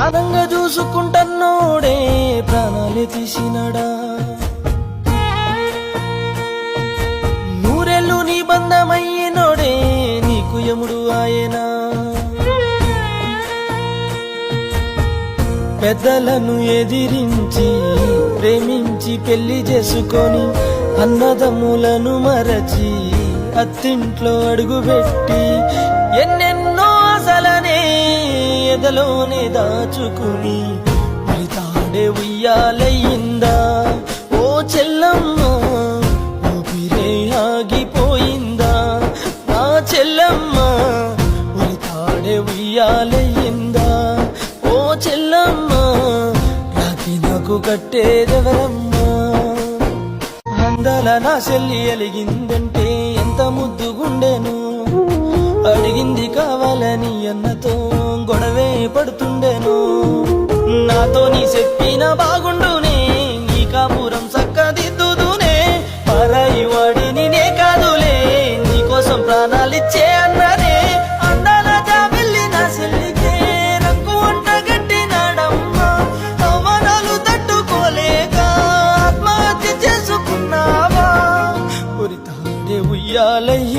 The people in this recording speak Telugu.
ప్రాణంగా చూసుకుంటన్నోడే ప్రాణాలే తీసినడా. నూరెళ్ళు నీ బంధమయ్యినోడే నీకు యముడు ఆయనా. పెద్దలను ఎదిరించి ప్రేమించి పెళ్లి చేసుకొని అన్నదమ్ములను మరచి అత్తింట్లో అడుగుపెట్టి ఎన్నెన్నో ఆశలనే ఎదలోనే దాచుకుని తాడే ఉయ్యాలయ్యిందా. ఓ చెల్లమ్మ ఊపిరే ఆగిపోయిందా. నా చెల్లమ్మ తాడే ఉయ్యాలయ్యిందా. ఓ చెల్లమ్మ రాకి నాకు కట్టేదెవరమ్మా. అందల నా చెల్లి అలిగిందంటే ఎంత ముద్దుగుండెను. అడిగింది కావాలని అన్నతో గొడవే పడుతుండెను. నాతో నీ చెప్పిన బాగుండునే నీ కాపురం చక్కదిద్దుదునే. పరాయి వాడిని నే కాదులే నీకోసం ప్రాణాలిచ్చే అన్నదే. అందాల జాబిల్లి నా చెల్లికే రంగు వంట గట్టినాడమ్మా. అవమానాలు తట్టుకోలేక ఆత్మహత్య చేసుకున్నావా. ఉరితాడే ఉయ్యాలయ్య